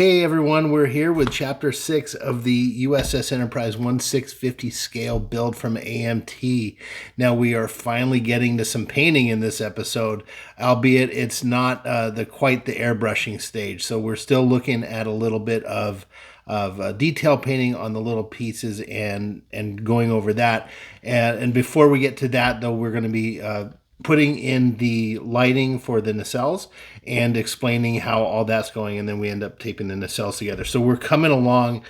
Hey everyone, we're here with Chapter 6 of the U.S.S. Enterprise 1650 scale build from AMT. Now we are finally getting to some painting in this episode, albeit it's not quite the airbrushing stage. So we're still looking at a little bit of detail painting on the little pieces and going over that. And before we get to that, though, we're going to be putting in the lighting for the nacelles and explaining how all that's going, and then we end up taping the nacelles together. So we're coming along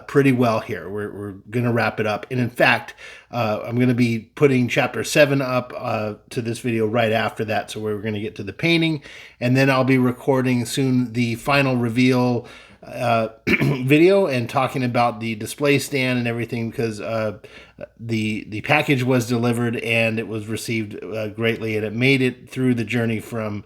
pretty well here. We're going to wrap it up. And in fact, I'm going to be putting Chapter 7 up to this video right after that. So we're going to get to the painting, and then I'll be recording soon the final reveal video and talking about the display stand and everything, because the package was delivered and it was received greatly, and it made it through the journey from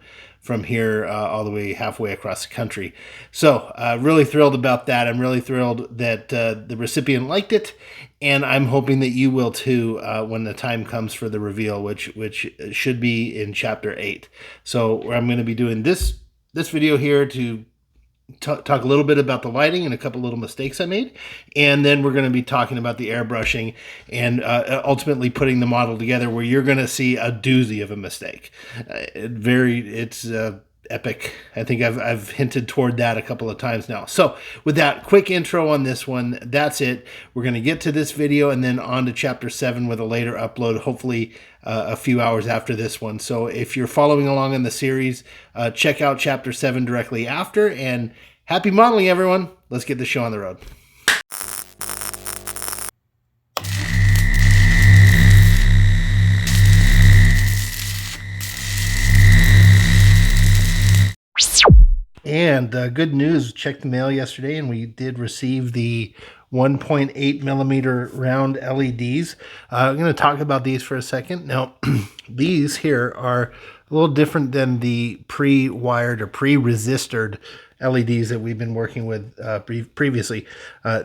here all the way halfway across the country. So really thrilled about that. I'm really thrilled that the recipient liked it, and I'm hoping that you will too when the time comes for the reveal, which should be in Chapter 8. So I'm going to be doing this video here to talk a little bit about the lighting and a couple little mistakes I made, and then we're going to be talking about the airbrushing and ultimately putting the model together, where you're going to see a doozy of a mistake. It's epic. I think I've hinted toward that a couple of times now. So with that quick intro on this one, that's it. We're going to get to this video and then on to Chapter 7 with a later upload, hopefully a few hours after this one. So if you're following along in the series, check out Chapter 7 directly after, and happy modeling, everyone. Let's get the show on the road. And good news, checked the mail yesterday, and we did receive the 1.8 millimeter round LEDs. I'm going to talk about these for a second. Now, these here are a little different than the pre-wired or pre-resistored LEDs that we've been working with previously.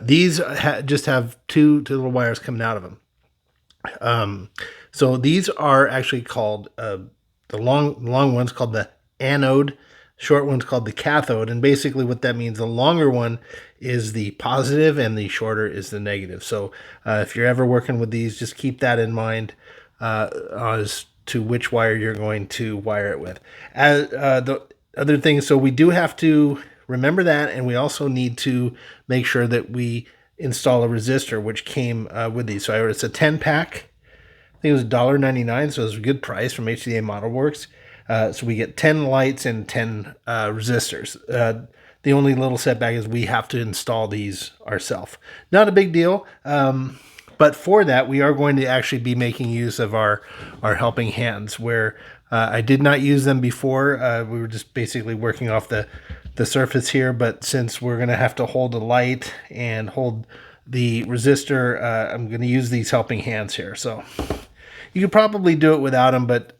These just have two little wires coming out of them. So these are actually called, the long one's called the anode, short one's called the cathode, and basically what that means, the longer one is the positive and the shorter is the negative. So if you're ever working with these, just keep that in mind as to which wire you're going to wire it with. The other thing, so we do have to remember that, and we also need to make sure that we install a resistor, which came with these. So it's a 10-pack. I think it was $1.99, so it was a good price from HDA Model Works. So we get 10 lights and 10 resistors. The only little setback is we have to install these ourselves. Not a big deal, but for that, we are going to actually be making use of our helping hands, where I did not use them before. We were just basically working off the surface here, but since we're going to have to hold the light and hold the resistor, I'm going to use these helping hands here. So you could probably do it without them, but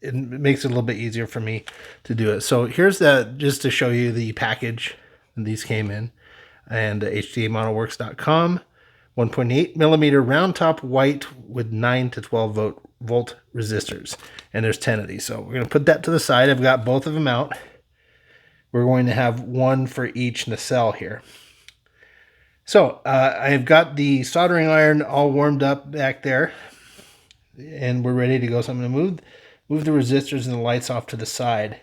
it makes it a little bit easier for me to do it. So here's just to show you the package these came in, and HDAModelWorks.com, 1.8 millimeter round top white with 9 to 12 volt resistors, and there's 10 of these. So we're going to put that to the side. I've got both of them out. We're going to have one for each nacelle here. So I've got the soldering iron all warmed up back there, and we're ready to go. So I'm going to move the resistors and the lights off to the side.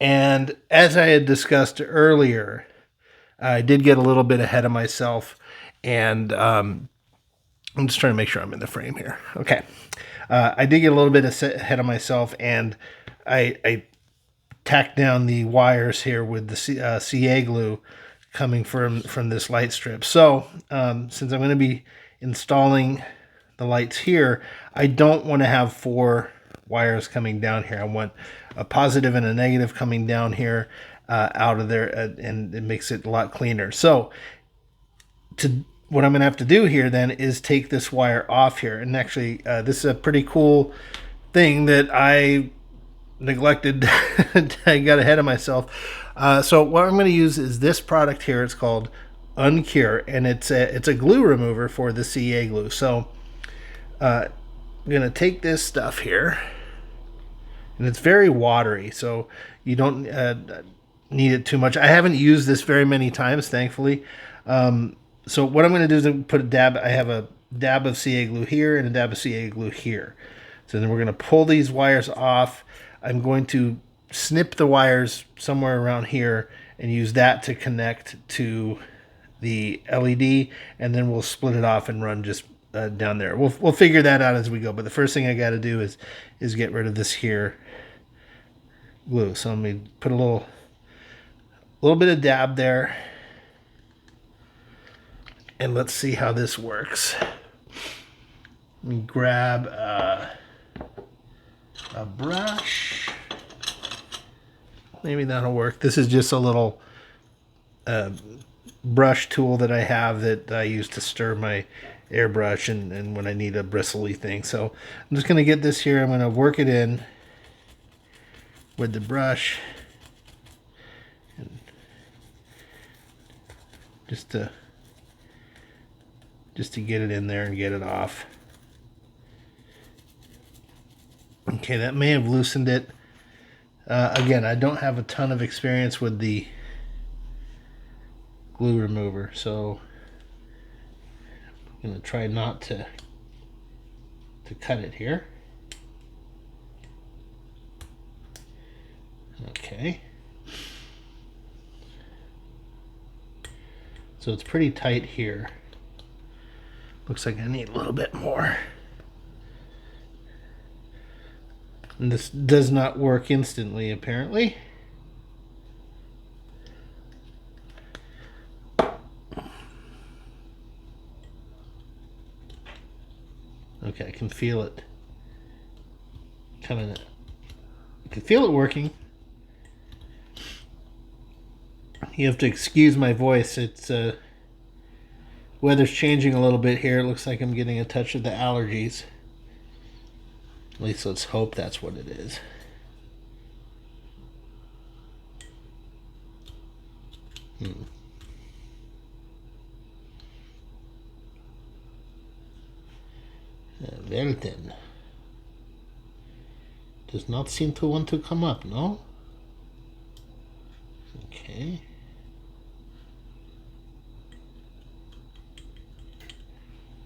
And as I had discussed earlier, I did get a little bit ahead of myself, and I'm just trying to make sure I'm in the frame here. Okay. I did get a little bit ahead of myself, and I tacked down the wires here with the CA glue coming from this light strip. So since I'm going to be installing the lights here, I don't want to have 4 wires coming down here. I want a positive and a negative coming down here out of there, and it makes it a lot cleaner. So what I'm going to have to do here then is take this wire off here. And actually, this is a pretty cool thing that I neglected. I got ahead of myself. So what I'm going to use is this product here. It's called Uncure, and it's a glue remover for the CA glue. So I'm going to take this stuff here, and it's very watery, so you don't need it too much. I haven't used this very many times, thankfully. So what I'm going to do is put a dab. I have a dab of CA glue here and a dab of CA glue here. So then we're going to pull these wires off. I'm going to snip the wires somewhere around here and use that to connect to the LED, and then we'll split it off and run just down there. We'll figure that out as we go. But the first thing I got to do is get rid of this here glue. So let me put a little bit of dab there, and let's see how this works. Let me grab a brush. Maybe that'll work. This is just a little brush tool that I have that I use to stir my airbrush and when I need a bristly thing. So I'm just going to get this here. I'm going to work it in with the brush, and just to get it in there and get it off. Okay, that may have loosened it. Again, I don't have a ton of experience with the glue remover, so I'm going to try not to cut it here. Okay. So it's pretty tight here. Looks like I need a little bit more. And this does not work instantly, apparently. Okay, I can feel it coming. I can feel it working. You have to excuse my voice. It's weather's changing a little bit here. It looks like I'm getting a touch of the allergies. At least let's hope that's what it is. Well then. Does not seem to want to come up, no? Okay.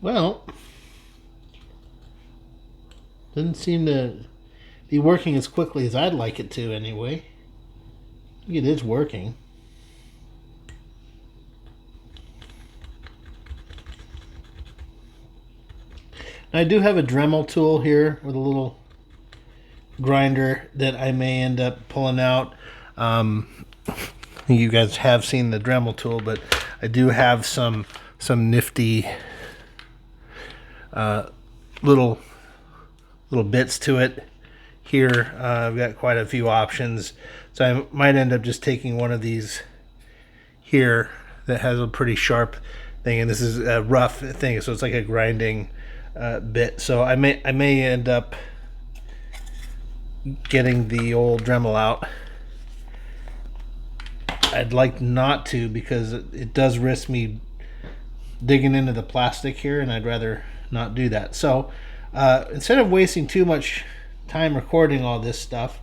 Well, doesn't seem to be working as quickly as I'd like it to anyway. I think it is working. Now, I do have a Dremel tool here with a little grinder that I may end up pulling out. You guys have seen the Dremel tool, but I do have some nifty little bits to it here. I've got quite a few options, so I might end up just taking one of these here that has a pretty sharp thing, and this is a rough thing, so it's like a grinding bit. So I may end up getting the old Dremel out. I'd like not to, because it does risk me digging into the plastic here, and I'd rather not do that. So instead of wasting too much time recording all this stuff,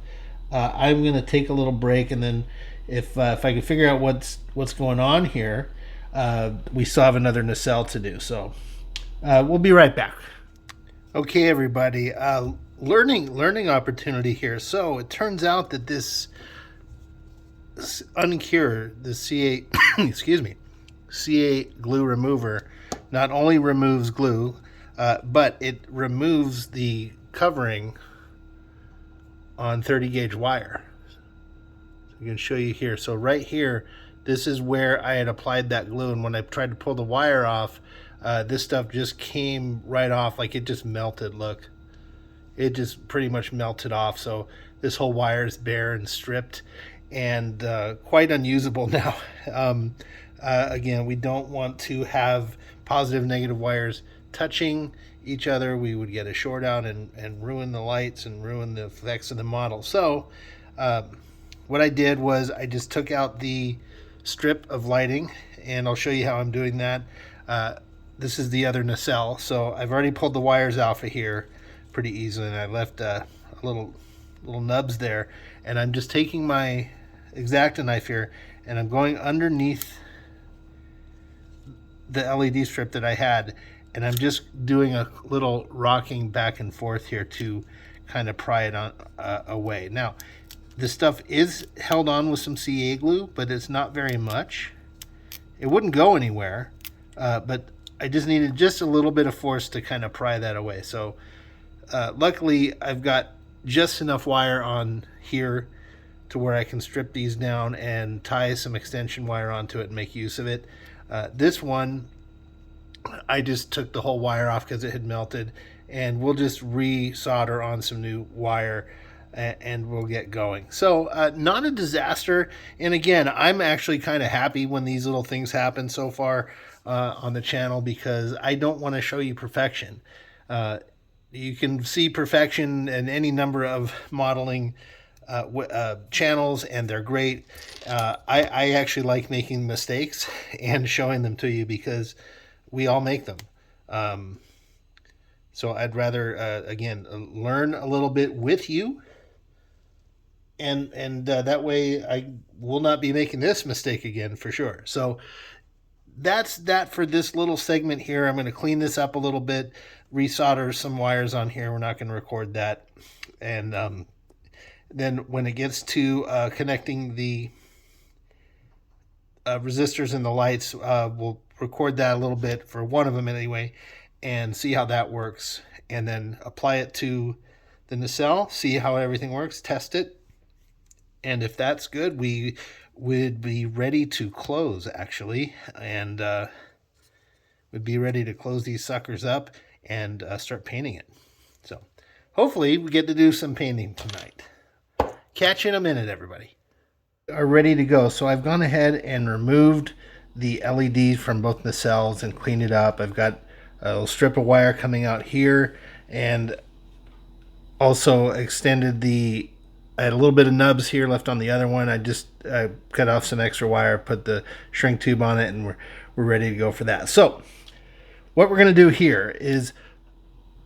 I'm going to take a little break, and then if I can figure out what's going on here, we still have another nacelle to do. So we'll be right back. Okay, everybody, learning opportunity here. So it turns out that this Uncure, the CA excuse me, CA glue remover not only removes glue, but it removes the covering on 30 gauge wire. So I can show you here. So right here, this is where I had applied that glue, and when I tried to pull the wire off, this stuff just came right off, like it just melted. Look, it just pretty much melted off. So this whole wire is bare and stripped, and quite unusable now. Again, we don't want to have positive negative wires touching each other. We would get a short out and ruin the lights and ruin the effects of the model. So what I did was I just took out the strip of lighting, and I'll show you how I'm doing that. This is the other nacelle, so I've already pulled the wires off of here pretty easily, and I left little nubs there, and I'm just taking my X-Acto knife here, and I'm going underneath the LED strip that I had, and I'm just doing a little rocking back and forth here to kind of pry it on away. Now, this stuff is held on with some CA glue, but it's not very much. It wouldn't go anywhere, but I just needed just a little bit of force to kind of pry that away. So luckily, I've got just enough wire on here to where I can strip these down and tie some extension wire onto it and make use of it. This one, I just took the whole wire off because it had melted, and we'll just re-solder on some new wire and we'll get going. So not a disaster. And again, I'm actually kind of happy when these little things happen so far on the channel, because I don't want to show you perfection. You can see perfection in any number of modeling channels, and they're great. I actually like making mistakes and showing them to you, because we all make them. So I'd rather, again, learn a little bit with you, and that way I will not be making this mistake again for sure. So that's that for this little segment here. I'm going to clean this up a little bit, resolder some wires on here. We're not going to record that. And then when it gets to connecting the resistors and the lights, we'll record that a little bit for one of them anyway, and see how that works, and then apply it to the nacelle, see how everything works, test it, and if that's good, we would be ready to close, actually, and would be ready to close these suckers up and start painting it. So hopefully we get to do some painting tonight. Catch you in a minute, everybody. Are ready to go. So I've gone ahead and removed the LEDs from both nacelles and cleaned it up. I've got a little strip of wire coming out here, and also extended the, I had a little bit of nubs here left on the other one. I just cut off some extra wire, put the shrink tube on it, and we're ready to go for that. So what we're going to do here is,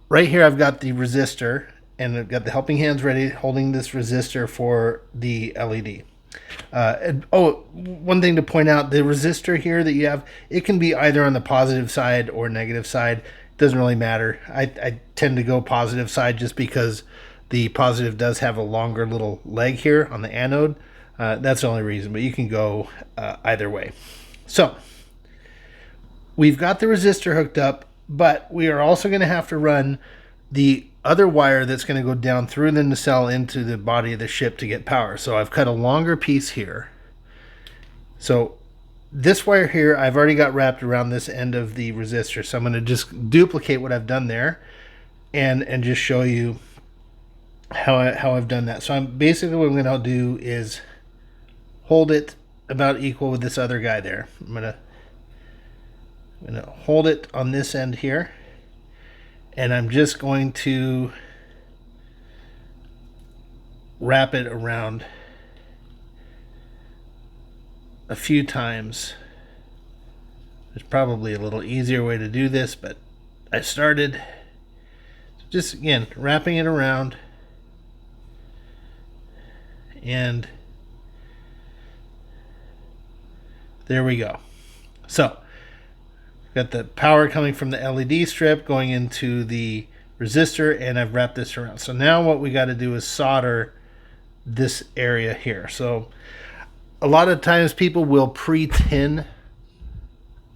right here I've got the resistor, and I've got the helping hands ready holding this resistor for the LED. One thing to point out, the resistor here that you have, it can be either on the positive side or negative side. It doesn't really matter. I tend to go positive side just because the positive does have a longer little leg here on the anode. That's the only reason, but you can go either way. So we've got the resistor hooked up, but we are also going to have to run the other wire that's going to go down through the nacelle into the body of the ship to get power. So I've cut a longer piece here. So this wire here, I've already got wrapped around this end of the resistor. So I'm going to just duplicate what I've done there and just show you how I've done that. So I'm basically, what I'm going to do is hold it about equal with this other guy there. I'm going to hold it on this end here, and I'm just going to wrap it around a few times. There's probably a little easier way to do this, but I started just, again, wrapping it around, and there we go. So got the power coming from the LED strip going into the resistor, and I've wrapped this around. So now what we got to do is solder this area here. So a lot of times people will pre-tin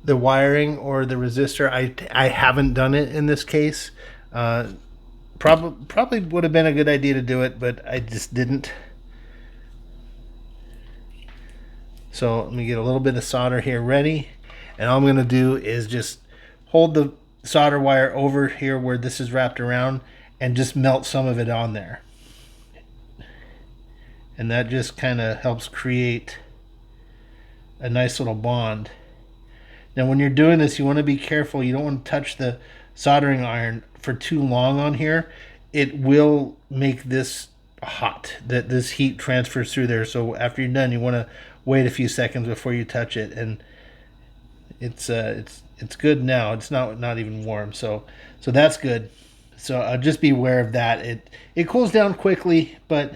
the wiring or the resistor. I haven't done it in this case. Probably would have been a good idea to do it, but I just didn't. So let me get a little bit of solder here ready. And all I'm going to do is just hold the solder wire over here where this is wrapped around and just melt some of it on there. And that just kind of helps create a nice little bond. Now when you're doing this, you want to be careful. You don't want to touch the soldering iron for too long on here. It will make this hot. That this heat transfers through there. So after you're done, you want to wait a few seconds before you touch it. And it's good now. It's not even warm, so that's good. So just be aware of that. It cools down quickly, but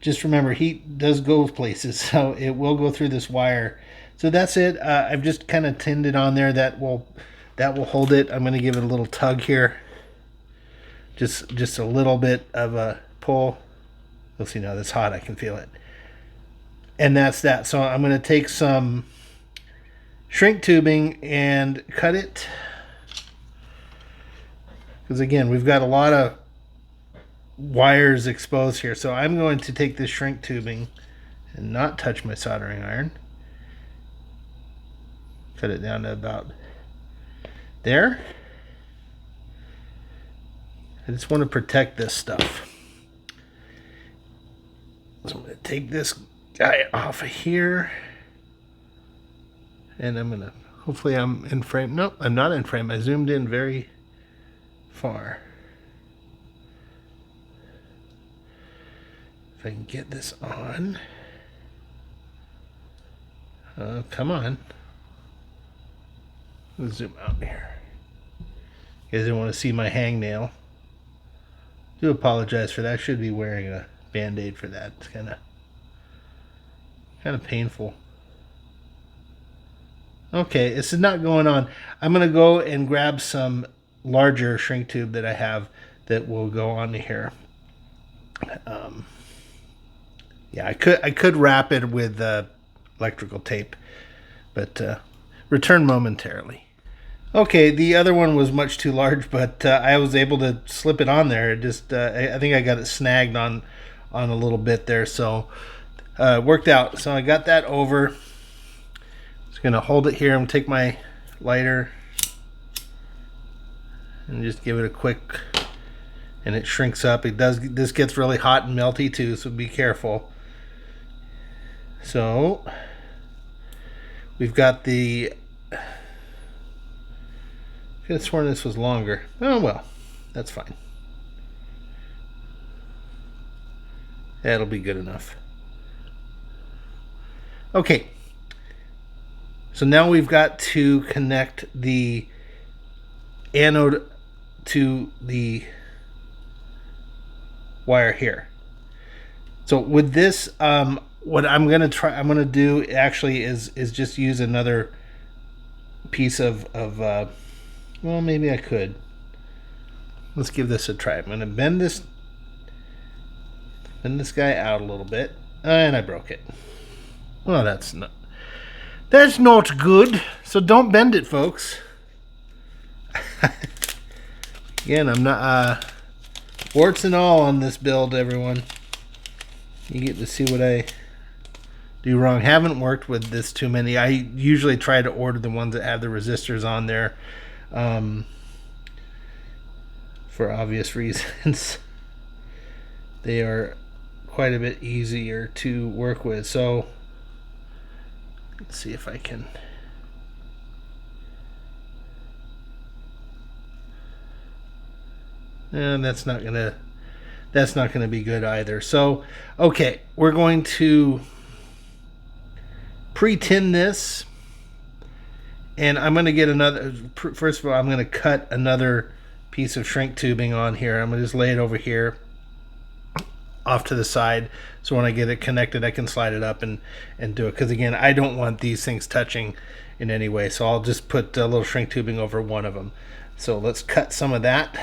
just remember, heat does go places, so it will go through this wire. So that's it. I've just kind of tinned it on there. That will hold it. I'm going to give it a little tug here. Just a little bit of a pull. You'll see now that's hot. I can feel it. And that's that. So I'm going to take some shrink tubing and cut it. Because again, we've got a lot of wires exposed here. So I'm going to take this shrink tubing and not touch my soldering iron. Cut it down to about there. I just want to protect this stuff. So I'm going to take this guy off of here. And I'm going to, hopefully I'm in frame. Nope, I'm not in frame. I zoomed in very far. If I can get this on. Come on. Let's zoom out here. You guys didn't want to see my hangnail. Do apologize for that. I should be wearing a band-aid for that. It's kind of painful. Okay, this is not going on. I'm going to go and grab some larger shrink tube that I have that will go on here. Yeah, I could wrap it with electrical tape, but return momentarily. Okay, the other one was much too large, but I was able to slip it on there. It just I think I got it snagged on a little bit there, so it worked out. So I got that over. Just gonna hold it here and take my lighter and just give it a quick, and it shrinks up. It does. This gets really hot and melty too, so be careful. So we've got the. I could have sworn this was longer. Oh well, that's fine. That'll be good enough. Okay. So now we've got to connect the anode to the wire here. So with this, what I'm gonna do actually is just use another piece of well, maybe I could. Let's give this a try. I'm gonna bend this guy out a little bit, and I broke it. Well, that's not good. So don't bend it, folks. Again, I'm not warts and all on this build, everyone. You get to see what I do wrong. Haven't worked with this too many. I usually try to order the ones that have the resistors on there, for obvious reasons. They are quite a bit easier to work with. So let's see if I can. And that's not gonna be good either. So okay, we're going to pre-tin this, and I'm going to get another. First of all, I'm going to cut another piece of shrink tubing on here. I'm going to just lay it over here off to the side, so when I get it connected I can slide it up and do it, because again, I don't want these things touching in any way. So I'll just put a little shrink tubing over one of them. So let's cut some of that.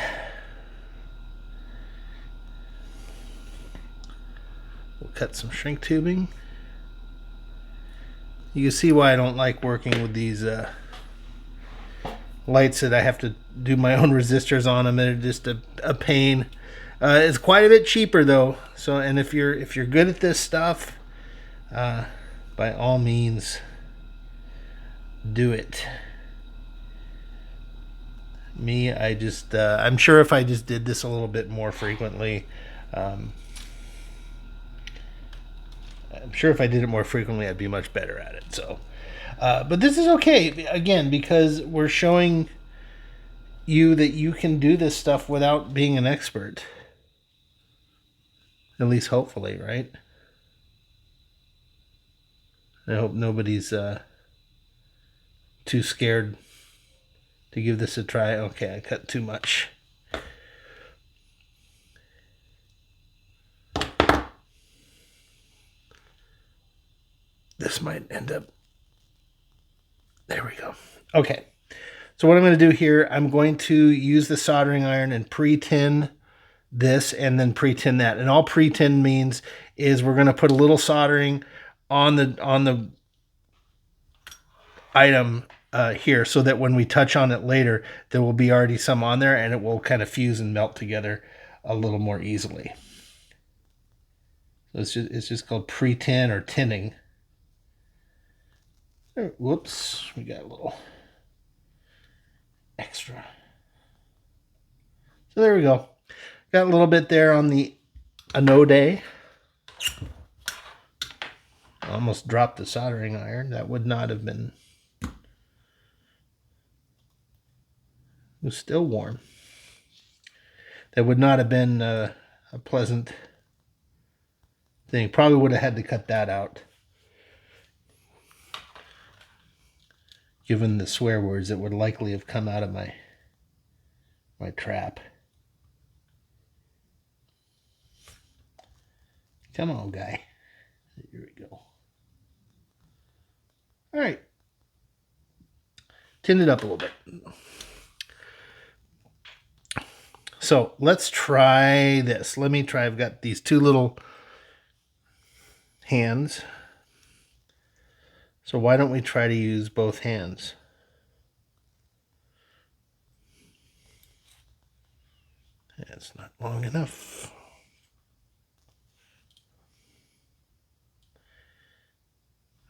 We'll cut some shrink tubing. You can see why I don't like working with these lights that I have to do my own resistors on them. They're just a pain. It's quite a bit cheaper though. So, and if you're good at this stuff, by all means, do it. Me, I just I'm sure if I just did this a little bit more frequently, I'm sure if I did it more frequently, I'd be much better at it. So, but this is okay, again, because we're showing you that you can do this stuff without being an expert. At least hopefully, right? I hope nobody's too scared to give this a try. Okay, I cut too much. this might end up. There we go. Okay. So what I'm going to do here, I'm going to use the soldering iron and pre-tin this and then pre-tin that. And all pre-tin means is we're going to put a little soldering on the item here so that when we touch on it later, there will be already some on there and it will kind of fuse and melt together a little more easily. So it's just called pre-tin or tinning. Whoops, we got a little extra. So there we go. Got a little bit there on the anode. Almost dropped the soldering iron. That would not have been. It was still warm. That would not have been a pleasant thing. Probably would have had to cut that out. Given the swear words that would likely have come out of my trap. Come on, guy. Here we go. All right. Tin it up a little bit. So let's try this. Let me try. I've got these two little hands. So why don't we try to use both hands? It's not long enough.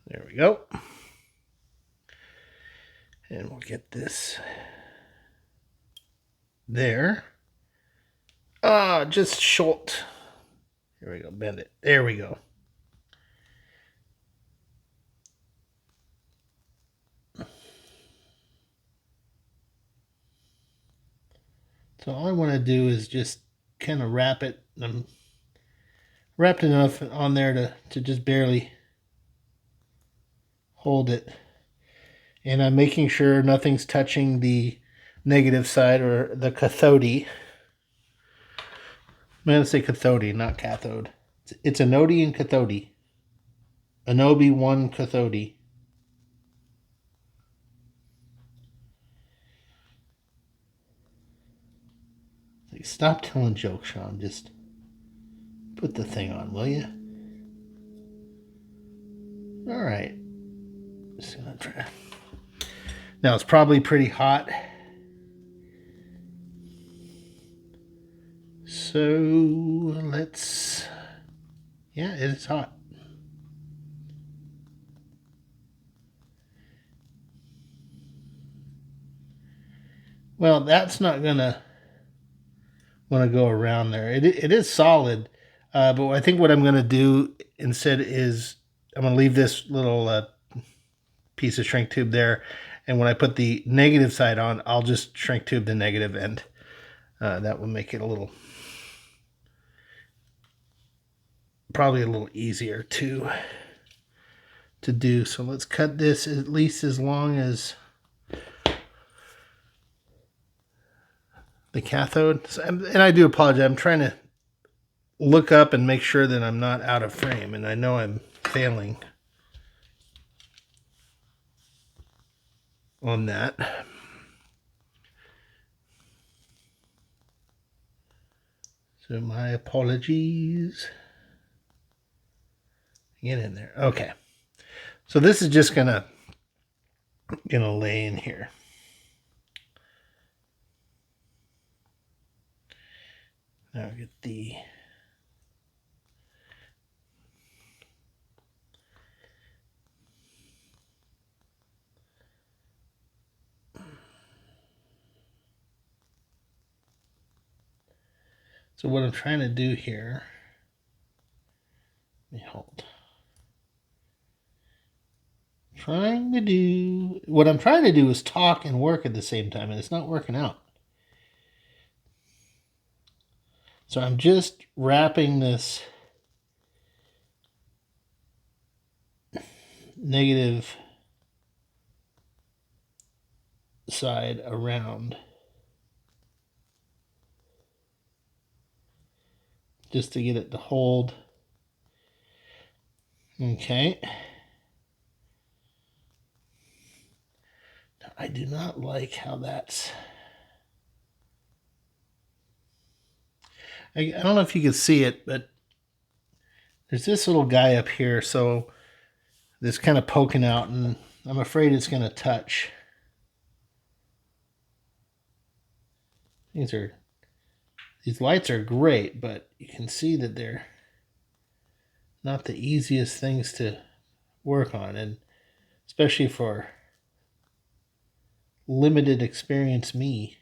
There we go. And we'll get this there. Just short. Here we go. Bend it. There we go. So all I want to do is just kind of wrap it. I'm wrapped enough on there to just barely hold it. And I'm making sure nothing's touching the negative side or the cathode. I'm going to say cathode, not cathode. It's anode and cathode. Anobe 1 cathode. Like, stop telling jokes, Sean. Just put the thing on, will you? All right. Just gonna try. Now it's probably pretty hot. So let's. Yeah, it is hot. Well, that's not gonna want to go around there. It is solid, but I think what I'm gonna do instead is I'm gonna leave this little piece of shrink tube there, and when I put the negative side on, I'll just shrink tube the negative end. That will make it probably a little easier to do. So let's cut this at least as long as the cathode. And I do apologize. I'm trying to look up and make sure that I'm not out of frame, and I know I'm failing on that. So my apologies. Get in there. Okay. So this is just gonna lay in here. Now get the So what I'm trying to do here, let me hold. What I'm trying to do is talk and work at the same time, and it's not working out. So I'm just wrapping this negative side around just to get it to hold. Okay. I do not like how that's... I don't know if you can see it, but there's this little guy up here, so that's kind of poking out, and I'm afraid it's going to touch. These lights are great, but you can see that they're not the easiest things to work on, and especially for limited experience me.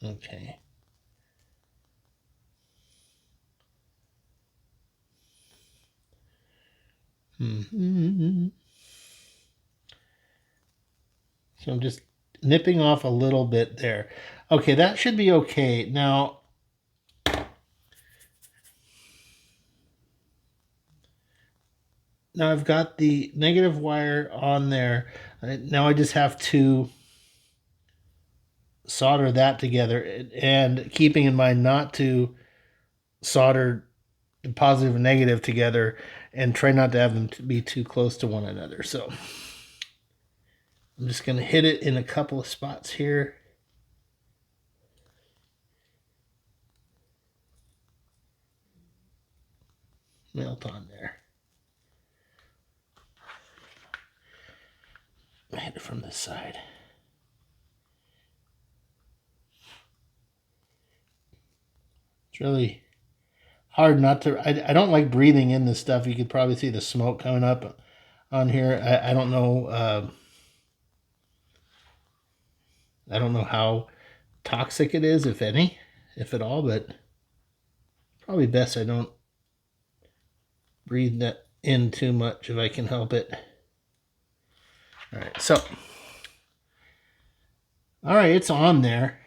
Okay. So I'm just nipping off a little bit there. Okay, that should be okay. Now I've got the negative wire on there. Now I just have to solder that together, and keeping in mind not to solder the positive and negative together, and try not to have them to be too close to one another. So I'm just going to hit it in a couple of spots here. Melt on there. Hit it from this side. It's really hard not to... I don't like breathing in this stuff. You could probably see the smoke coming up on here. I don't know... I don't know how toxic it is, if any, if at all, but probably best I don't breathe that in too much if I can help it. All right, so... All right, it's on there.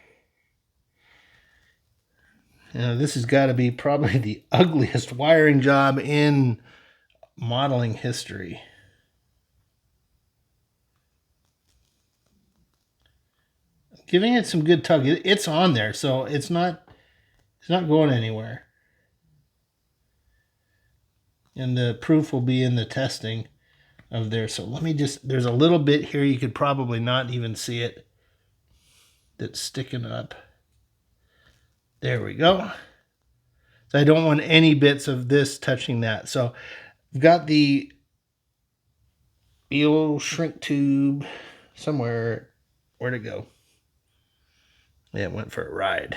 This has got to be probably the ugliest wiring job in modeling history. Giving it some good tug. It's on there, so it's not going anywhere. And the proof will be in the testing of there. So let me just... There's a little bit here, you could probably not even see it, that's sticking up. There we go. So I don't want any bits of this touching that. So I've got the old shrink tube somewhere. Where'd it go? Yeah, it went for a ride.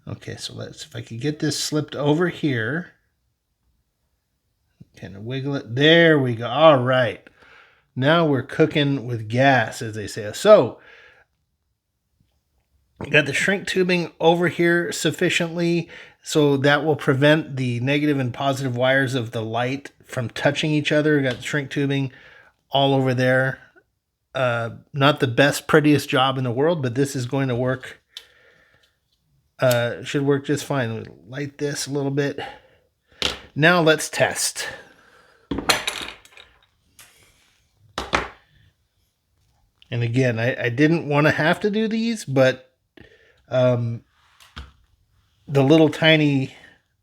Okay, so let's... If I could get this slipped over here. Kind of wiggle it. There we go. All right. Now we're cooking with gas, as they say. So, got the shrink tubing over here sufficiently, so that will prevent the negative and positive wires of the light from touching each other. Got the shrink tubing all over there. Not the best, prettiest job in the world, but this is going to work. Should work just fine. We'll light this a little bit. Now let's test. And again, I didn't want to have to do these, but the little tiny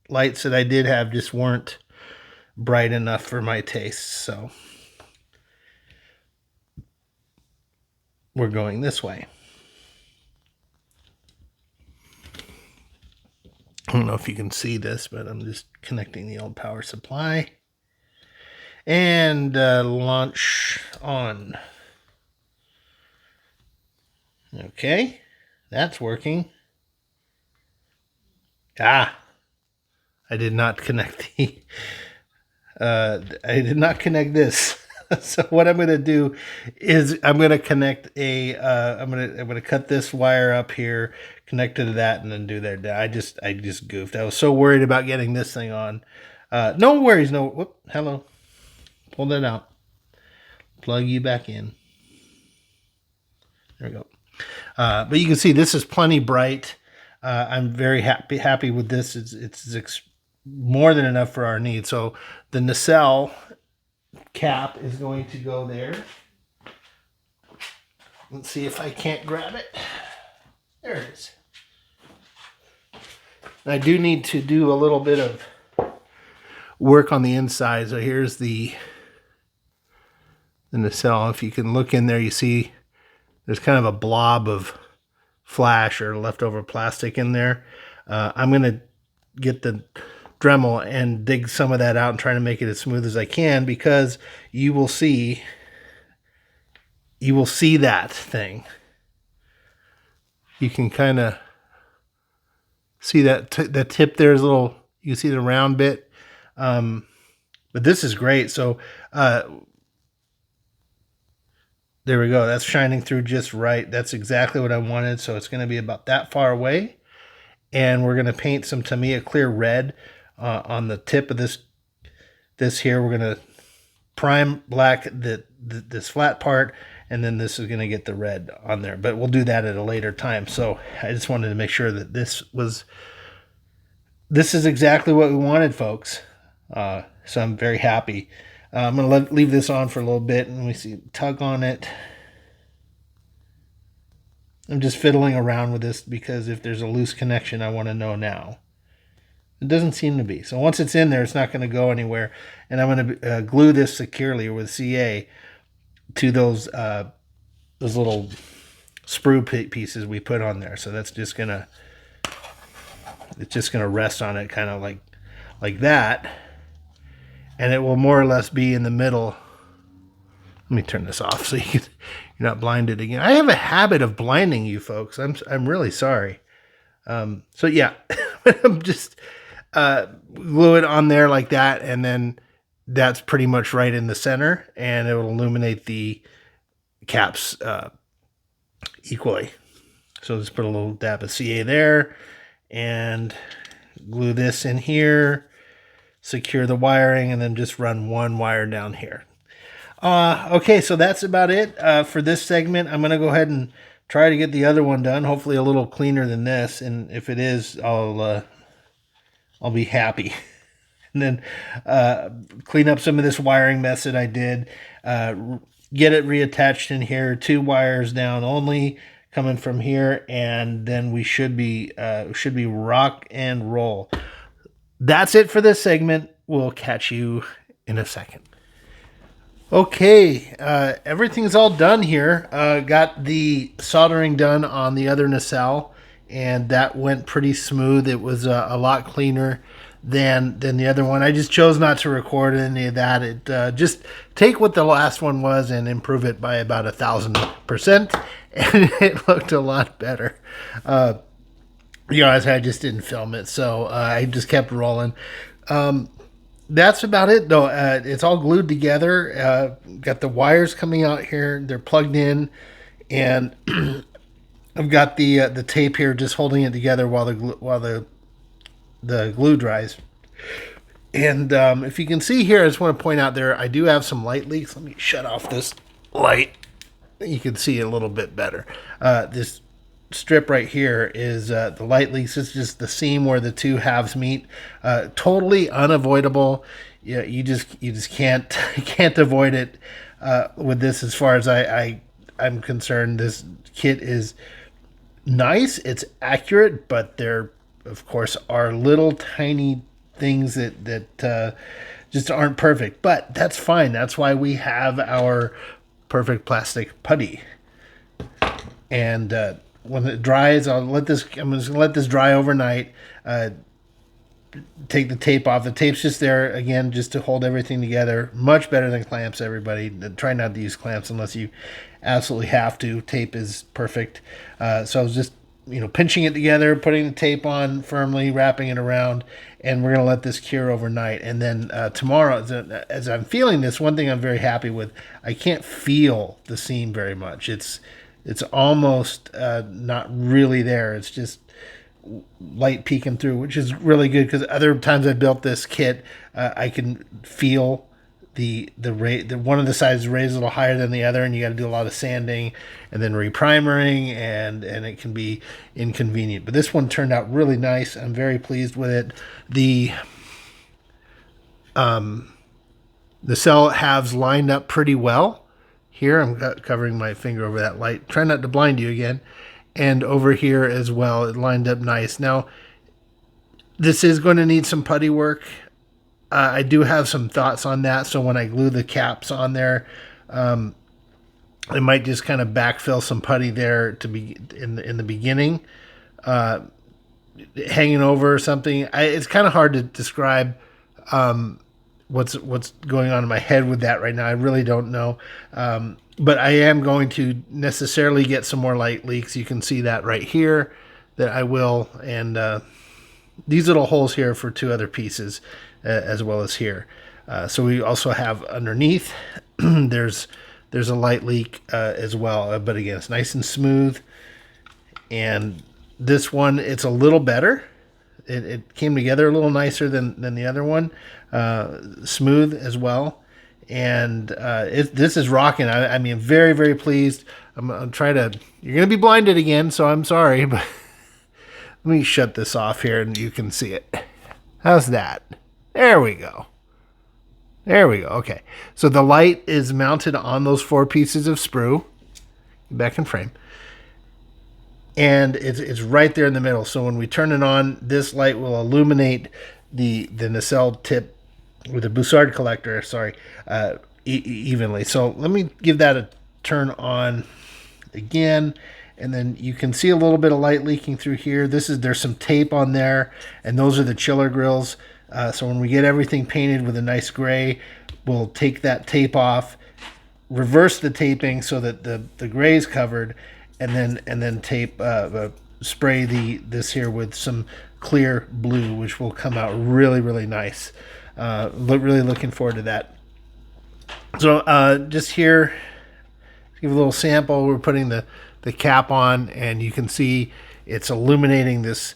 lights that I did have just weren't bright enough for my tastes. So we're going this way. I don't know if you can see this, but I'm just connecting the old power supply. And launch on. Okay, that's working. I did not connect the... I did not connect this. So what I'm going to do is I'm going to connect a... I'm going to cut this wire up here, connect it to that, and then do that. I just goofed. I was so worried about getting this thing on. No worries. No. Whoop. Hello. Pull that out. Plug you back in. There we go. But you can see this is plenty bright. I'm very happy with this. It's more than enough for our needs. So the nacelle cap is going to go there. Let's see if I can't grab it. There it is. I do need to do a little bit of work on the inside. So here's the nacelle. If you can look in there, you see there's kind of a blob of flash or leftover plastic in there. I'm going to get the Dremel and dig some of that out and try to make it as smooth as I can, because you will see that thing. You can kind of see that that tip there is a little, you can see the round bit. But this is great. So there we go. That's shining through just right. That's exactly what I wanted. So it's going to be about that far away. And we're going to paint some Tamiya clear red on the tip of this here. We're going to prime black this flat part, and then this is going to get the red on there. But we'll do that at a later time. So I just wanted to make sure that this is exactly what we wanted, folks. So I'm very happy. I'm going to leave this on for a little bit, and we see tug on it. I'm just fiddling around with this because if there's a loose connection, I want to know now. It doesn't seem to be. So once it's in there, it's not going to go anywhere. And I'm going to glue this securely with CA to those little sprue pieces we put on there. So that's just going to, it's just going to rest on it kind of like that. And it will more or less be in the middle. Let me turn this off so you're not blinded again. I have a habit of blinding you folks. I'm really sorry. So yeah, I'm just glue it on there like that, and then that's pretty much right in the center, and it will illuminate the caps equally. So just put a little dab of CA there, and glue this in here, secure the wiring, and then just run one wire down here. Okay, so that's about it for this segment. I'm going to go ahead and try to get the other one done, hopefully a little cleaner than this, and if it is, I'll be happy. And then clean up some of this wiring mess that I did, get it reattached in here, 2 wires down only coming from here, and then we should be rock and roll. That's it for this segment. We'll catch you in a second. Okay, everything's all done here. Got the soldering done on the other nacelle, and that went pretty smooth. It was a lot cleaner than the other one. I just chose not to record any of that. It just take what the last one was and improve it by about 1,000%, and it looked a lot better. I just didn't film it, so I just kept rolling. That's about it, though. It's all glued together. Got the wires coming out here. They're plugged in, and I've got the tape here just holding it together while the glue dries. And if you can see here, I just want to point out there, I do have some light leaks. Let me shut off this light. You can see a little bit better. This strip right here is the light leaks. It's just the seam where the two halves meet. Totally unavoidable. Yeah, you just can't avoid it with this. As far as I'm concerned, this kit is nice. It's accurate, but there, of course, are little tiny things that just aren't perfect. But that's fine. That's why we have our perfect plastic putty. And when it dries, I'm just going to let this dry overnight. Take the tape off. The tape's just there, again, just to hold everything together. Much better than clamps, everybody. Try not to use clamps unless you absolutely have to. Tape is perfect. So I was just, pinching it together, putting the tape on firmly, wrapping it around, and we're going to let this cure overnight. And then tomorrow, as I'm feeling this, one thing I'm very happy with, I can't feel the seam very much. It's almost not really there. It's just light peeking through, which is really good, because other times I built this kit, I can feel the one of the sides raised a little higher than the other, and you got to do a lot of sanding and then reprimering, and it can be inconvenient. But this one turned out really nice. I'm very pleased with it. The cell halves lined up pretty well. Here I'm covering my finger over that light. Try not to blind you again. and over here as well. It lined up nice. Now, this is going to need some putty work. I do have some thoughts on that. So when I glue the caps on there, I might just kind of backfill some putty there to be in the beginning, hanging over or something. It's kind of hard to describe what's going on in my head with that right now. I really don't know. But I am going to necessarily get some more light leaks. You can see that right here that I will. And these little holes here for two other pieces as well as here. So we also have underneath, there's a light leak as well. But again, it's nice and smooth. And this one, it's a little better. It came together a little nicer than the other one. Smooth as well. And this is rocking. I mean, very, very pleased. I'm trying to... You're going to be blinded again, so I'm sorry. But let me shut this off here and you can see it. How's that? There we go. There we go. Okay. So the light is mounted on those 4 pieces of sprue. Back in frame. And it's right there in the middle. So when we turn it on, this light will illuminate the nacelle tip with a Bussard collector, evenly. So let me give that a turn on again, and then you can see a little bit of light leaking through here. There's some tape on there, and those are the chiller grills. So when we get everything painted with a nice gray, we'll take that tape off, reverse the taping so that the gray is covered, and then tape spray this here with some clear blue, which will come out really, really nice. Really looking forward to that. So just here, give a little sample. We're putting the cap on, and you can see it's illuminating this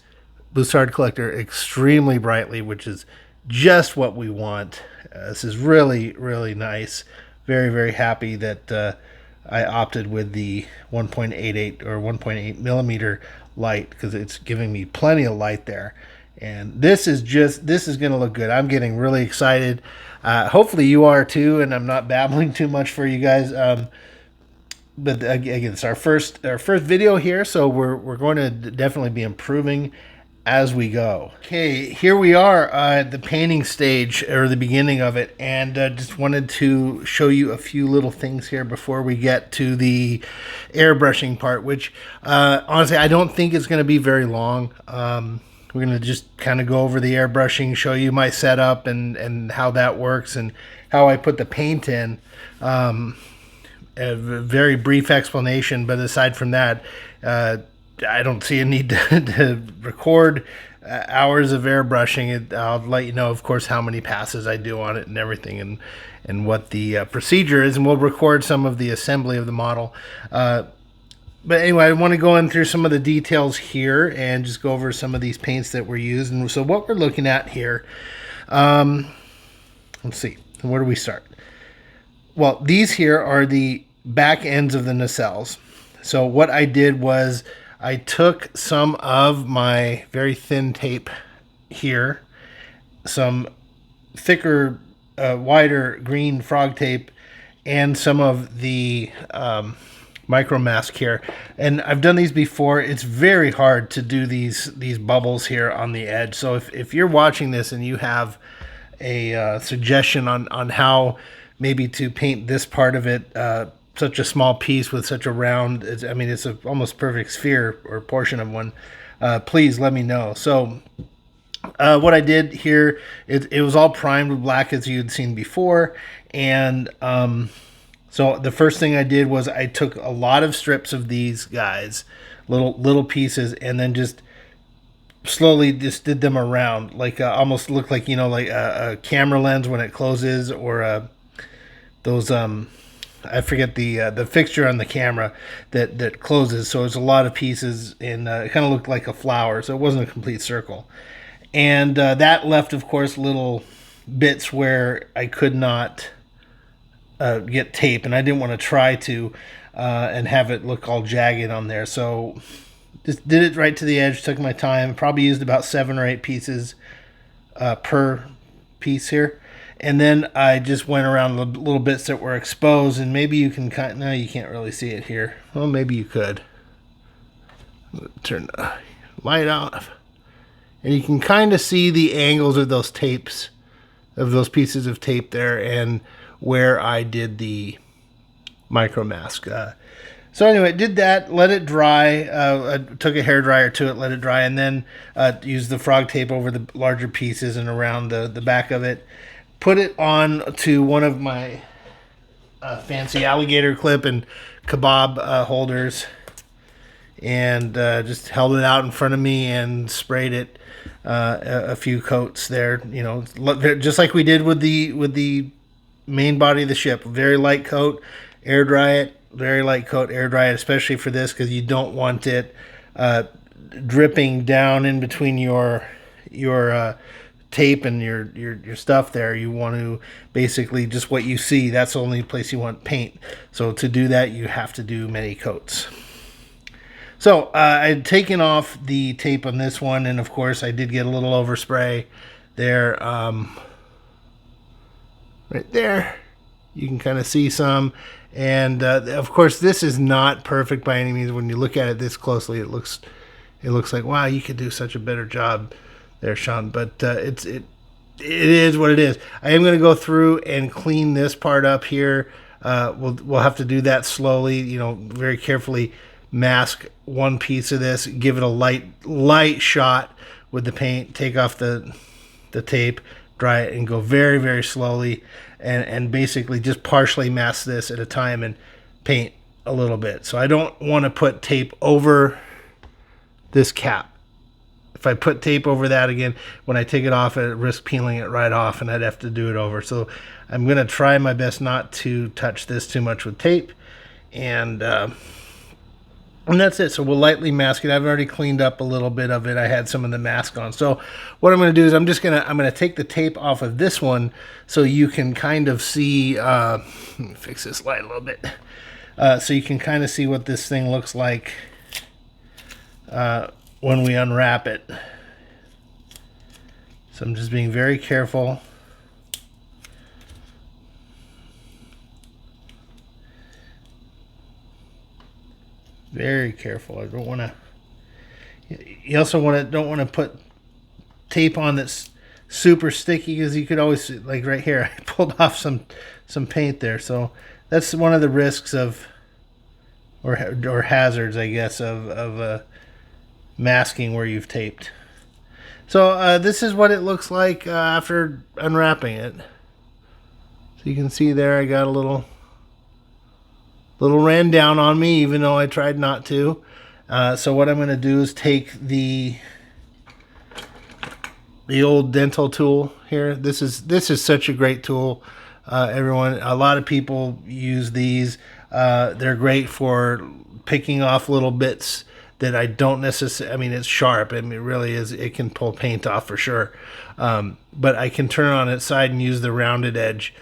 Bussard collector extremely brightly, which is just what we want. This is really, really nice. Very, very happy that I opted with the 1.88 or 1.8 millimeter light, because it's giving me plenty of light there. And this is going to look good. I'm getting really excited. Hopefully you are too, and I'm not babbling too much for you guys. But again, it's our first video here, so we're going to definitely be improving as we go. Okay, here we are at the painting stage, or the beginning of it, and just wanted to show you a few little things here before we get to the airbrushing part, which honestly I don't think it's going to be very long. We're going to just kind of go over the airbrushing, show you my setup and how that works and how I put the paint in. A very brief explanation, but aside from that, I don't see a need to record hours of airbrushing. I'll let you know, of course, how many passes I do on it and everything, and what the procedure is, and we'll record some of the assembly of the model. But anyway, I want to go in through some of the details here and just go over some of these paints that were used. And so what we're looking at here, let's see, where do we start? Well, these here are the back ends of the nacelles. So what I did was I took some of my very thin tape here, some thicker, wider green frog tape, and some of the micro mask here. And I've done these before. It's very hard to do these bubbles here on the edge. So if you're watching this and you have a suggestion on how maybe to paint this part of it, such a small piece with such a round, I mean, it's a almost perfect sphere or portion of one, please let me know. So what I did here, it was all primed with black as you'd seen before. And so the first thing I did was I took a lot of strips of these guys, little pieces, and then just slowly just did them around, like almost looked like, you know, like a camera lens when it closes, or those I forget the fixture on the camera that closes. So it's a lot of pieces, and it kind of looked like a flower, so it wasn't a complete circle. And that left, of course, little bits where I could not get tape, and I didn't want to try to and have it look all jagged on there. So just did it right to the edge, took my time, probably used about 7 or 8 pieces per piece here. And then I just went around the little bits that were exposed, and maybe you can no, you can't really see it here. Well, maybe you could. Turn the light off. And you can kind of see the angles of those tapes, of those pieces of tape there, and where I did the micro mask. So anyway, did that, let it dry. I took a hair dryer to it, let it dry, and then used the frog tape over the larger pieces and around the back of it. Put it on to one of my fancy alligator clip and kebab holders, and just held it out in front of me and sprayed it a few coats there. You know, just like we did with the main body of the ship. Very light coat, air dry it. Very light coat, air dry it, especially for this, because you don't want it dripping down in between your tape and your stuff there. You want to basically just what you see. That's the only place you want paint. So to do that, you have to do many coats. So I'd taken off the tape on this one, and of course I did get a little overspray there. Right there, you can kind of see some. And of course, this is not perfect by any means. When you look at it this closely, it looks like, wow, you could do such a better job there, Sean. But it is what it is. I am going to go through and clean this part up here. We'll have to do that slowly, you know, very carefully. Mask one piece of this, give it a light shot with the paint, take off the tape, dry it, and go very, very slowly, and basically just partially mask this at a time and paint a little bit. So I don't want to put tape over this cap. If I put tape over that again, when I take it off, I risk peeling it right off, and I'd have to do it over. So I'm going to try my best not to touch this too much with tape, and that's it. So we'll lightly mask it. I've already cleaned up a little bit of it. I had some of the mask on. So what I'm going to do is I'm going to take the tape off of this one so you can kind of see. Let me fix this light a little bit. So you can kind of see what this thing looks like when we unwrap it. So I'm just being very careful. Very careful. I don't want to. You also don't want to put tape on that's super sticky, because you could always, like right here, I pulled off some paint there. So that's one of the risks of, or hazards, I guess, of masking where you've taped. So this is what it looks like after unwrapping it. So you can see there, I got a little ran down on me, even though I tried not to. So what I'm going to do is take the old dental tool here. This is such a great tool. Everyone, a lot of people use these. They're great for picking off little bits that I don't necessarily. I mean, it's sharp. I mean, it really is. It can pull paint off for sure. But I can turn it on its side and use the rounded edge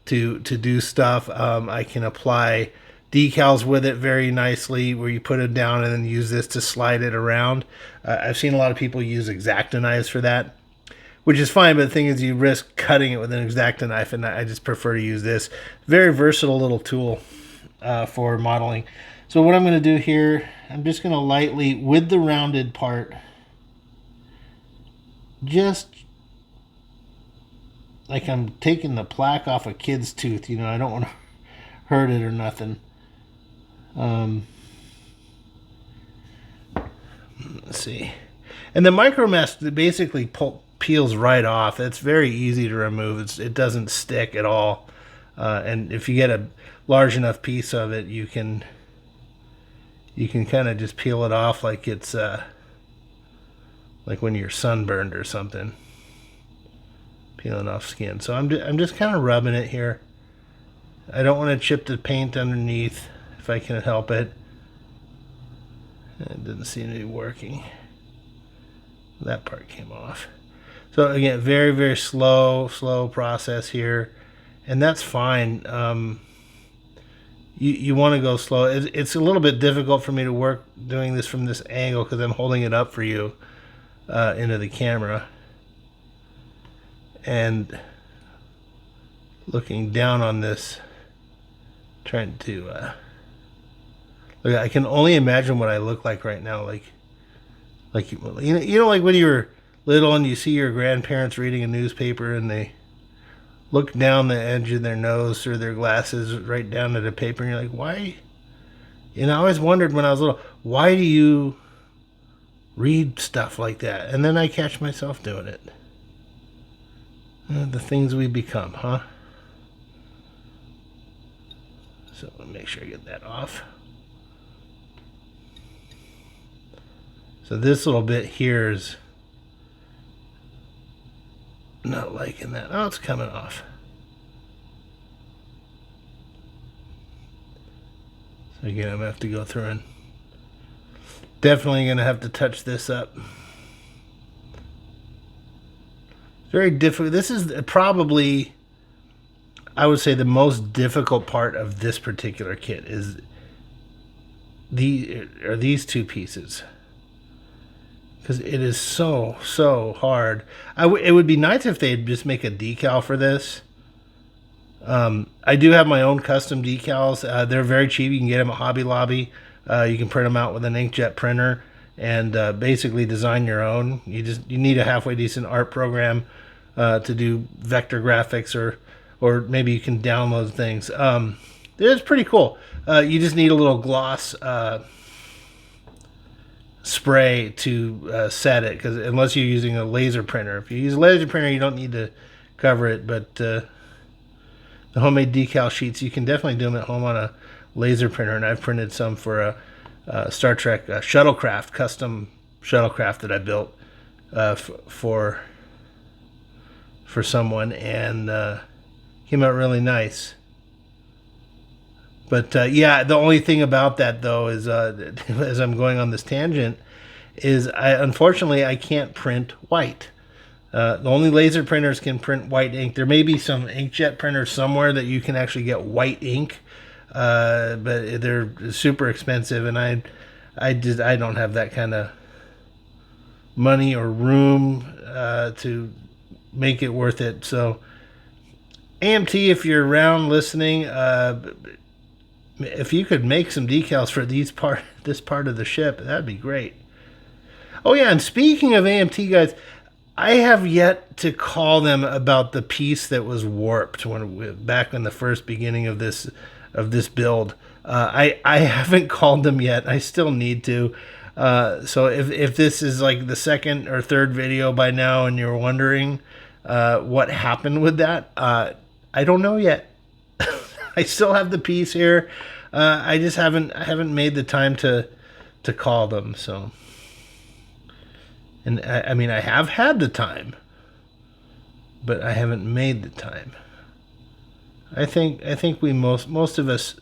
to do stuff. I can apply decals with it very nicely, where you put it down and then use this to slide it around. I've seen a lot of people use X-Acto knives for that, which is fine, but the thing is you risk cutting it with an X-Acto knife, and I just prefer to use this. Very versatile little tool for modeling. So what I'm going to do here, I'm just going to lightly, with the rounded part, just like I'm taking the plaque off a kid's tooth. You know, I don't want to hurt it or nothing. Let's see. And the micro mask basically peels right off. It's very easy to remove. It doesn't stick at all. And if you get a large enough piece of it, you can kind of just peel it off like it's like when you're sunburned or something, peeling off skin. So I'm just kind of rubbing it here. I don't want to chip the paint underneath if I can help it. It didn't seem to be working. That part came off. So again, very, very slow process here, and that's fine. You want to go slow. It's a little bit difficult for me to work doing this from this angle because I'm holding it up for you into the camera and looking down on this, trying to look. I can only imagine what I look like right now. Like Like, you know, like when you were little and you see your grandparents reading a newspaper and they look down the edge of their nose through their glasses right down to the paper, and you're like, why? And I always wondered when I was little, why do you read stuff like that? And then I catch myself doing it. The things we become, huh? So let me make sure I get that off. So this little bit here is not liking that. Oh, it's coming off. So again, I'm going to have to go through and definitely going to have to touch this up. Very difficult. This is probably, I would say, the most difficult part of this particular kit is these two pieces. Because it is so hard. It would be nice if they'd just make a decal for this. I do have my own custom decals. They're very cheap. You can get them at Hobby Lobby. You can print them out with an inkjet printer and basically design your own. You need a halfway decent art program to do vector graphics, or maybe you can download things. It's pretty cool. You just need a little gloss spray to set it, because unless you're using a laser printer. If you use a laser printer, you don't need to cover it, but the homemade decal sheets, you can definitely do them at home on a laser printer, and I've printed some for a Star Trek shuttlecraft, custom shuttlecraft that I built for someone, and came out really nice. But yeah, the only thing about that though is, as I'm going on this tangent, is unfortunately I can't print white. The only laser printers can print white ink. There may be some inkjet printers somewhere that you can actually get white ink, but they're super expensive, and I don't have that kind of money or room to make it worth it. So AMT, if you're around listening, if you could make some decals for this part of the ship, that'd be great. Oh yeah, and speaking of AMT guys, I have yet to call them about the piece that was warped back in the first beginning of this build. I haven't called them yet. I still need to. So if this is like the second or third video by now and you're wondering what happened with that, I don't know yet. I still have the piece here. I just haven't made the time to call them. So, and I mean, I have had the time, but I haven't made the time. I think we most of us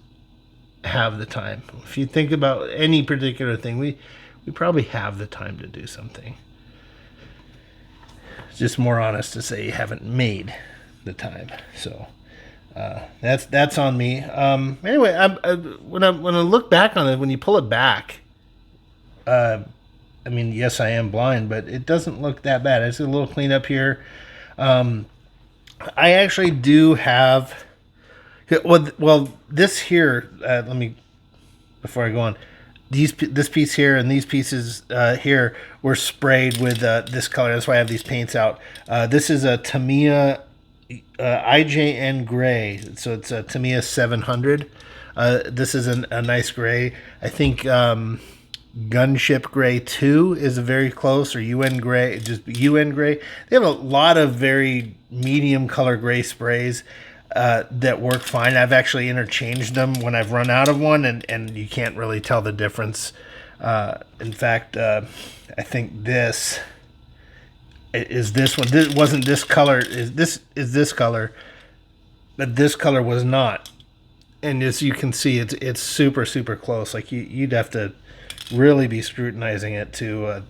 have the time. If you think about any particular thing, we probably have the time to do something. It's just more honest to say you haven't made the time. So. That's on me. Anyway, when I look back on it, when you pull it back, I mean, yes, I am blind, but it doesn't look that bad. It's a little cleanup here. I actually do have. Well, this here. Let me, before I go on. This piece here and these pieces here were sprayed with this color. That's why I have these paints out. This is a Tamiya. IJN gray, so it's a Tamiya 700. This is a nice gray. I think Gunship Gray 2 is a very close, or UN Gray, just UN Gray. They have a lot of very medium color gray sprays that work fine. I've actually interchanged them when I've run out of one, and you can't really tell the difference. In fact, I think this is this one. This wasn't this color. Is this color, but this color was not. And as you can see, it's super close. Like you'd have to really be scrutinizing it to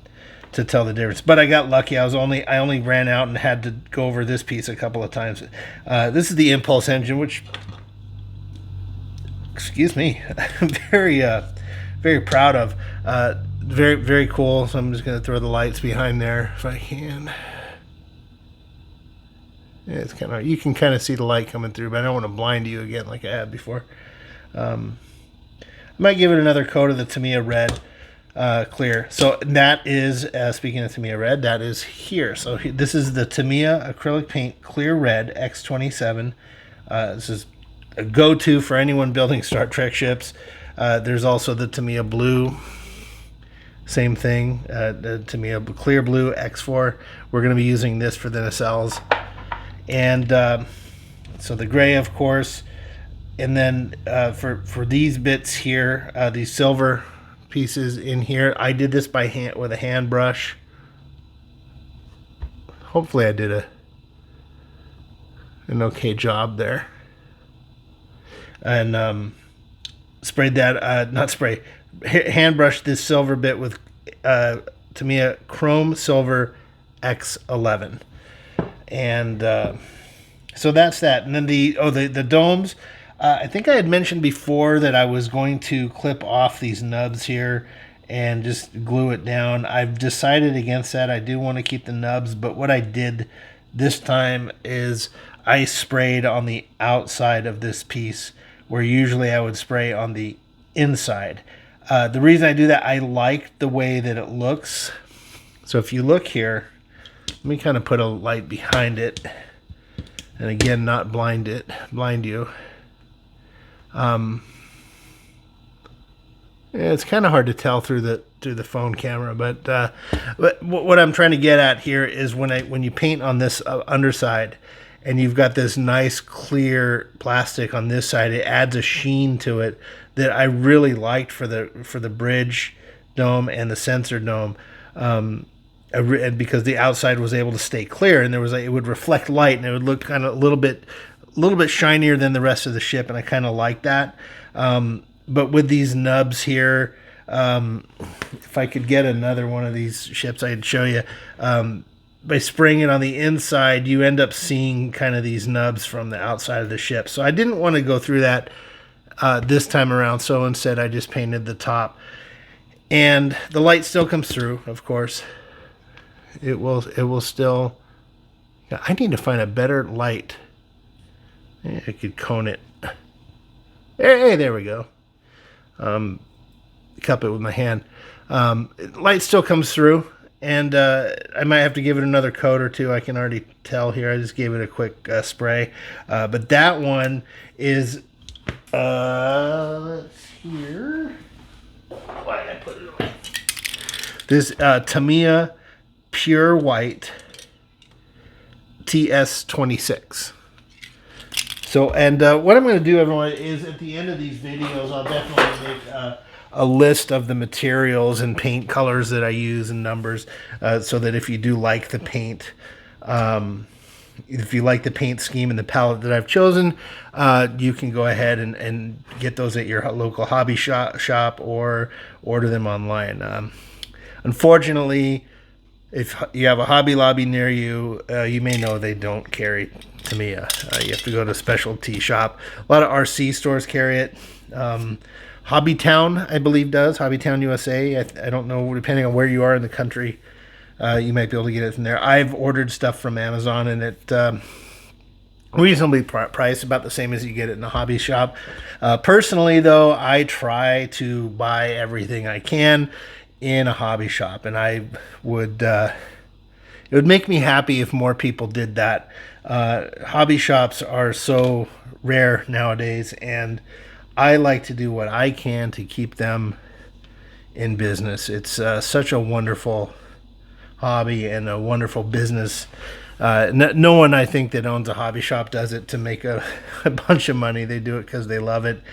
tell the difference. But I got lucky. I only ran out and had to go over this piece a couple of times. This is the impulse engine, which, excuse me, I'm very proud of. Very cool. So I'm just going to throw the lights behind there if I can. Yeah, it's kind of, you can kind of see the light coming through, but I don't want to blind you again like I had before. I might give it another coat of the Tamiya red. clear. So that is, speaking of Tamiya red, that is here. So this is the Tamiya acrylic paint clear red X27. This is a go-to for anyone building Star Trek ships. There's also the Tamiya blue, same thing, the Tamiya clear blue X4. We're going to be using this for the nacelles. And so the gray, of course. And then for these bits here, these silver pieces in here, I did this by hand with a hand brush. Hopefully I did an okay job there. And sprayed that, not spray, hand brushed this silver bit with Tamiya Chrome Silver X11. And so that's that. And then the domes, I think I had mentioned before that I was going to clip off these nubs here and just glue it down. I've decided against that. I do want to keep the nubs, but what I did this time is I sprayed on the outside of this piece, where usually I would spray on the inside. The reason I do that, I like the way that it looks. So if you look here, let me kind of put a light behind it, and again, not blind you. Yeah, it's kind of hard to tell through the phone camera, but what I'm trying to get at here is when you paint on this underside, and you've got this nice clear plastic on this side, it adds a sheen to it that I really liked for the bridge dome and the sensor dome, and because the outside was able to stay clear, and it would reflect light, and it would look kind of a little bit shinier than the rest of the ship, and I kind of like that. But with these nubs here, if I could get another one of these ships, I'd show you. By spraying it on the inside, you end up seeing kind of these nubs from the outside of the ship. So I didn't want to go through that this time around, so instead I just painted the top. And the light still comes through, of course. It will still... I need to find a better light. I could cone it. Hey, there we go. Cup it with my hand. Light still comes through, and I might have to give it another coat or two. I can already tell here. I just gave it a quick spray. But that one is, let's here. Why did I put it away? This Tamiya Pure White TS26. So, and what I'm going to do, everyone, is at the end of these videos, I'll definitely make a list of the materials and paint colors that I use and numbers, so that if you do like the paint, if you like the paint scheme and the palette that I've chosen, you can go ahead and get those at your local hobby shop or order them online. Unfortunately, if you have a Hobby Lobby near you, you may know they don't carry Tamiya. You have to go to a specialty shop. A lot of RC stores carry it. Hobbytown, I believe, does. Hobbytown, USA. I don't know, depending on where you are in the country, you might be able to get it from there. I've ordered stuff from Amazon, and it reasonably priced, about the same as you get it in a hobby shop. Personally, though, I try to buy everything I can in a hobby shop, and I would it would make me happy if more people did that. Hobby shops are so rare nowadays, and I like to do what I can to keep them in business. It's such a wonderful hobby and a wonderful business. No one, I think, that owns a hobby shop does it to make a bunch of money. They do it because they love it.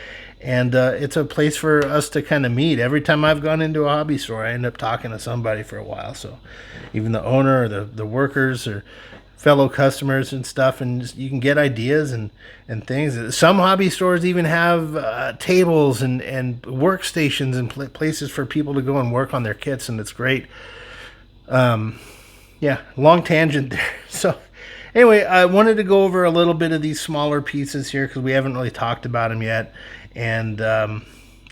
And it's a place for us to kind of meet. Every time I've gone into a hobby store, I end up talking to somebody for a while. So even the owner or the workers or fellow customers and stuff, and just, you can get ideas and things. Some hobby stores even have tables and workstations and places for people to go and work on their kits, and it's great. Yeah, long tangent there. So anyway, I wanted to go over a little bit of these smaller pieces here because we haven't really talked about them yet. And I'm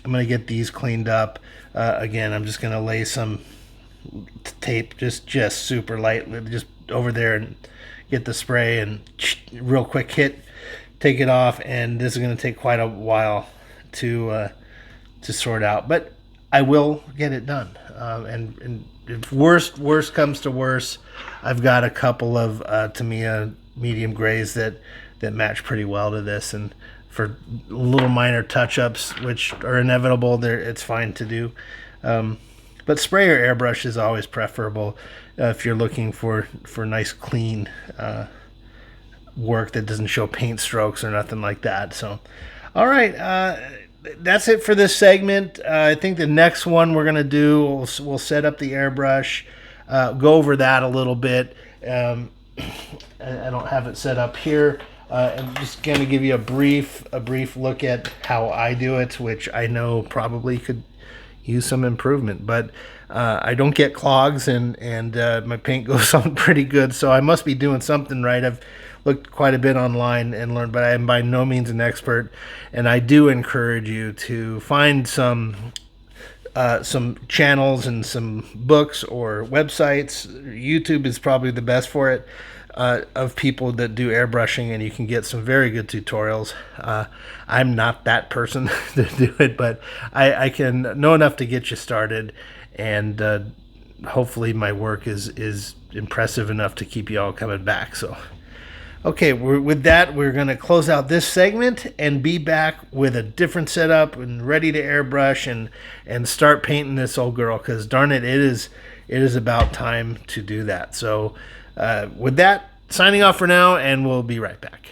going to get these cleaned up. Again, I'm just going to lay some tape, just super light, just over there, and get the spray and real quick hit, take it off. And this is going to take quite a while to sort out. But I will get it done. And if worst comes to worst, I've got a couple of Tamiya medium grays that match pretty well to this, and for little minor touch-ups, which are inevitable, it's fine to do. But spray or airbrush is always preferable if you're looking for nice clean work that doesn't show paint strokes or nothing like that. So, all right, that's it for this segment. I think the next one we're gonna do, we'll set up the airbrush, go over that a little bit. I don't have it set up here. I'm just gonna give you a brief look at how I do it, which I know probably could use some improvement, but I don't get clogs, and my paint goes on pretty good, so I must be doing something right. I've looked quite a bit online and learned, but I am by no means an expert, and I do encourage you to find some channels and some books or websites. YouTube is probably the best for it, of people that do airbrushing, and you can get some very good tutorials. I'm not that person to do it, but I can know enough to get you started, and hopefully my work is impressive enough to keep you all coming back. So, okay, with that, we're going to close out this segment and be back with a different setup and ready to airbrush and start painting this old girl, because darn it, it is about time to do that. So with that, signing off for now, and we'll be right back.